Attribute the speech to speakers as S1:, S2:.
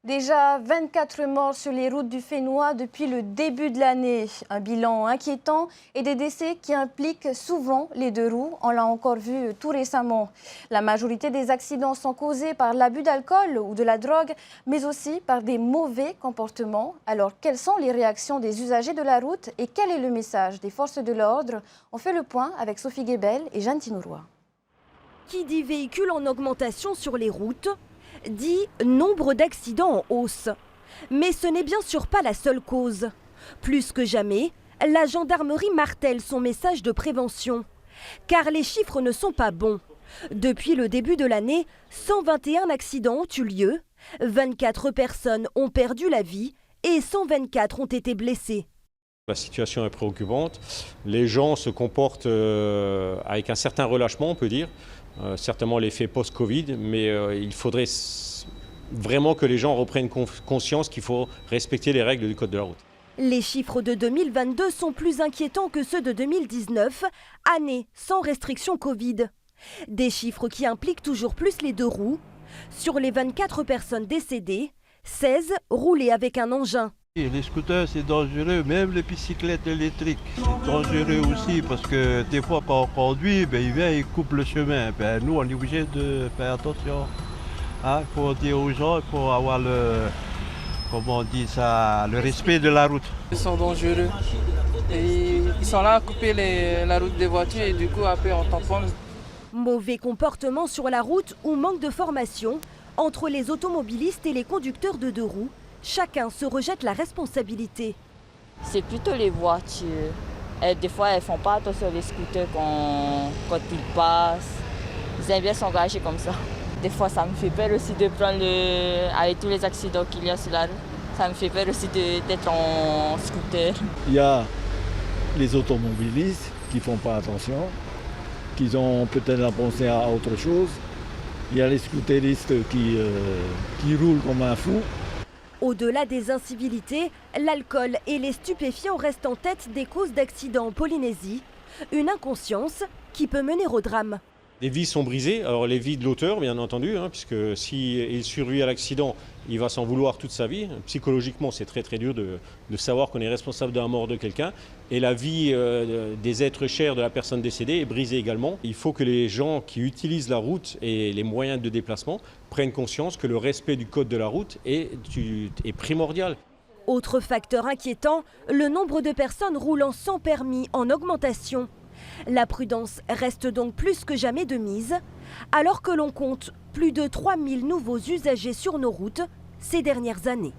S1: Déjà 24 morts sur les routes du Fénois depuis le début de l'année. Un bilan inquiétant et des décès qui impliquent souvent les deux roues. On l'a encore vu tout récemment. La majorité des accidents sont causés par l'abus d'alcool ou de la drogue, mais aussi par des mauvais comportements. Alors, quelles sont les réactions des usagers de la route et quel est le message des forces de l'ordre? On fait le point avec Sophie Guébel et Jeanne Tinouroy.
S2: Qui dit véhicules en augmentation sur les routes dit nombre d'accidents en hausse. Mais ce n'est bien sûr pas la seule cause. Plus que jamais, la gendarmerie martèle son message de prévention. Car les chiffres ne sont pas bons. Depuis le début de l'année, 121 accidents ont eu lieu, 24 personnes ont perdu la vie et 124 ont été blessées.
S3: La situation est préoccupante. Les gens se comportent avec un certain relâchement, on peut dire. Certainement l'effet post-Covid, mais il faudrait vraiment que les gens reprennent conscience qu'il faut respecter les règles du code de la route.
S2: Les chiffres de 2022 sont plus inquiétants que ceux de 2019, année sans restriction Covid. Des chiffres qui impliquent toujours plus les deux roues. Sur les 24 personnes décédées, 16 roulaient avec un engin.
S4: Les scooters, c'est dangereux, même les bicyclettes électriques. C'est dangereux aussi parce que des fois, quand on conduit, il vient et coupe le chemin. Nous, on est obligé de faire attention. Il faut dire aux gens, il faut avoir le respect de la route.
S5: Ils sont dangereux. Et ils sont là à couper la route des voitures et du coup, après, on tamponne.
S2: Mauvais comportement sur la route ou manque de formation entre les automobilistes et les conducteurs de deux roues. Chacun se rejette la responsabilité.
S6: C'est plutôt les voitures. Et des fois, elles ne font pas attention aux scooters quand ils passent. Ils aiment bien s'engager comme ça. Des fois, ça me fait peur aussi de prendre avec tous les accidents qu'il y a sur la route. Ça me fait peur aussi d'être en scooter.
S7: Il y a les automobilistes qui ne font pas attention, qui ont peut-être pensé à autre chose. Il y a les scooteristes qui roulent comme un fou.
S2: Au-delà des incivilités, l'alcool et les stupéfiants restent en tête des causes d'accidents en Polynésie. Une inconscience qui peut mener au drame.
S3: Les vies sont brisées, alors les vies de l'auteur bien entendu, puisque s'il survit à l'accident, il va s'en vouloir toute sa vie. Psychologiquement, c'est très très dur de savoir qu'on est responsable de la mort de quelqu'un. Et la vie des êtres chers de la personne décédée est brisée également. Il faut que les gens qui utilisent la route et les moyens de déplacement prennent conscience que le respect du code de la route est primordial.
S2: Autre facteur inquiétant, le nombre de personnes roulant sans permis en augmentation. La prudence reste donc plus que jamais de mise, alors que l'on compte plus de 3000 nouveaux usagers sur nos routes ces dernières années.